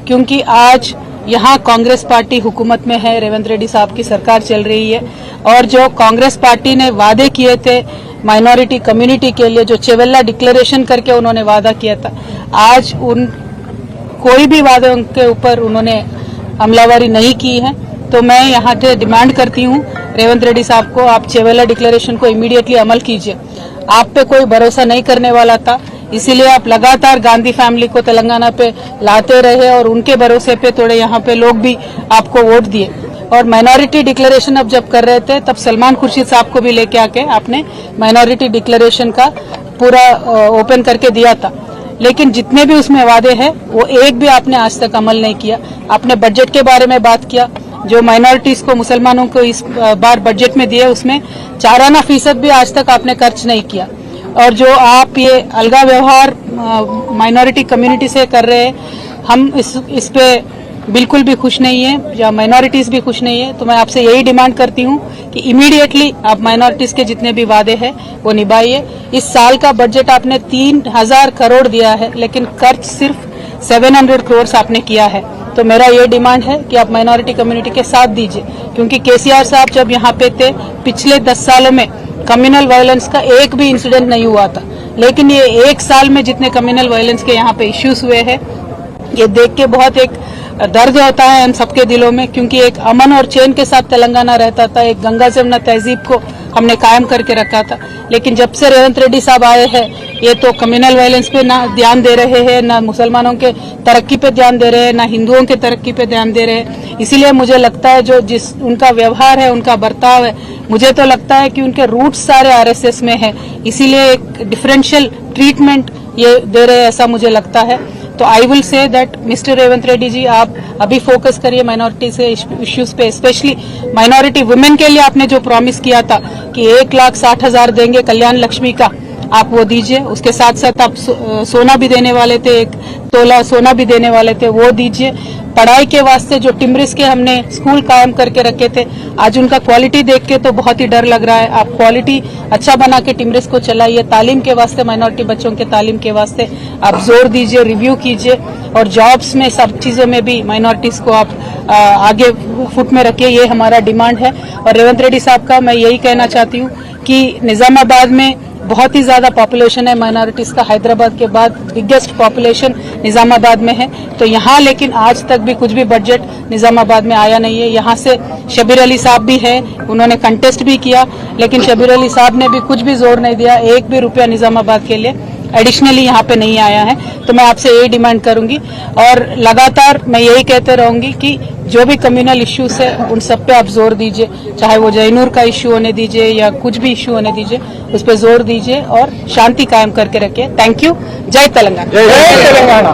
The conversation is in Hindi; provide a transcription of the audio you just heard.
क्योंकि आज यहाँ कांग्रेस पार्टी हुकूमत में है, रेवंत रेड्डी साहब की सरकार चल रही है और जो कांग्रेस पार्टी ने वादे किए थे माइनॉरिटी कम्युनिटी के लिए, जो चेवेल्ला डिक्लेरेशन करके उन्होंने वादा किया था, आज उन कोई भी वादों के ऊपर उन्होंने अमलावरी नहीं की है। तो मैं यहाँ से डिमांड करती हूँ रेवंत रेड्डी साहब को, आप चेवेल्ला डिक्लेरेशन को इमीडिएटली अमल कीजिए। आप पे कोई भरोसा नहीं करने वाला था, इसीलिए आप लगातार गांधी फैमिली को तेलंगाना पे लाते रहे और उनके भरोसे पे थोड़े यहाँ पे लोग भी आपको वोट दिए। और माइनॉरिटी डिक्लेरेशन अब जब कर रहे थे तब सलमान खुर्शीद साहब को भी लेके आके आपने माइनॉरिटी डिक्लेरेशन का पूरा ओपन करके दिया था, लेकिन जितने भी उसमें वादे हैं वो एक भी आपने आज तक अमल नहीं किया। आपने बजट के बारे में बात किया, जो माइनॉरिटीज को, मुसलमानों को इस बार बजट में दिए उसमें 4% भी आज तक आपने खर्च नहीं किया। और जो आप ये अलगा व्यवहार माइनॉरिटी कम्युनिटी से कर रहे हैं, हम इस पे बिल्कुल भी खुश नहीं है, या माइनॉरिटीज भी खुश नहीं है। तो मैं आपसे यही डिमांड करती हूँ कि इमीडिएटली आप माइनॉरिटीज के जितने भी वादे हैं वो निभाइए। इस साल का बजट आपने 3000 करोड़ दिया है, लेकिन खर्च सिर्फ 700 करोड़ आपने किया है। तो मेरा ये डिमांड है कि आप माइनॉरिटी कम्युनिटी के साथ दीजिए, क्योंकि केसीआर साहब जब यहाँ पे थे पिछले 10 सालों में कम्युनल वायलेंस का एक भी इंसिडेंट नहीं हुआ था, लेकिन ये एक साल में जितने कम्युनल वायलेंस के यहाँ पे इश्यूज हुए हैं, ये देख के बहुत एक दर्द होता है हम सबके दिलों में, क्योंकि एक अमन और चैन के साथ तेलंगाना रहता था, एक गंगा जमुना तहजीब को हमने कायम करके रखा था। लेकिन जब से रेवंत रेड्डी साहब आए हैं, ये तो कम्युनल वायलेंस पे ना ध्यान दे रहे हैं, ना मुसलमानों के तरक्की पे ध्यान दे रहे हैं, ना हिंदुओं के तरक्की पे ध्यान दे रहे हैं। इसीलिए मुझे लगता है जो जिस उनका व्यवहार है, उनका बर्ताव है, मुझे तो लगता है कि उनके रूट्स सारे आरएसएस में है, इसीलिए एक डिफरेंशियल ट्रीटमेंट ये दे रहे हैं, ऐसा मुझे लगता है। तो I will say that Mister Revanth Reddy ji, आप अभी फोकस करिए माइनॉरिटी से इश्यूज पे, स्पेशली माइनॉरिटी वुमेन के लिए आपने जो प्रॉमिस किया था कि 1,60,000 देंगे कल्याण लक्ष्मी का, आप वो दीजिए। उसके साथ साथ आप सोना भी देने वाले थे, 1 तोला सोना भी देने वाले थे, वो दीजिए। पढ़ाई के वास्ते जो टिम्ब्रिस के हमने स्कूल कायम करके रखे थे, आज उनका क्वालिटी देख के तो बहुत ही डर लग रहा है। आप क्वालिटी अच्छा बना के टिम्ब्रिस को चलाइए। तालीम के वास्ते, माइनॉरिटी बच्चों के तालीम के वास्ते आप जोर दीजिए, रिव्यू कीजिए, और जॉब्स में सब चीजों में भी माइनॉरिटीज को आप आगे फुट में रखिए। ये हमारा डिमांड है। और रेवंत रेड्डी साहब का मैं यही कहना चाहती हूँ कि निजामाबाद में बहुत ही ज्यादा पॉपुलेशन है माइनॉरिटीज का, हैदराबाद के बाद बिगेस्ट पॉपुलेशन निजामाबाद में है। तो यहाँ लेकिन आज तक भी कुछ भी बजट निजामाबाद में आया नहीं है। यहाँ से शबीर अली साहब भी है, उन्होंने कंटेस्ट भी किया, लेकिन शबीर अली साहब ने भी कुछ भी जोर नहीं दिया, 1 भी रुपया निजामाबाद के लिए एडिशनली यहाँ पे नहीं आया है। तो मैं आपसे यही डिमांड करूंगी और लगातार मैं यही कहते रहूंगी कि जो भी कम्युनल इश्यूज है उन सब पे आप जोर दीजिए, चाहे वो जयनूर का इश्यू होने दीजिए या कुछ भी इश्यू होने दीजिए, उस पर जोर दीजिए और शांति कायम करके रखिए। Thank you. जय तेलंगाना।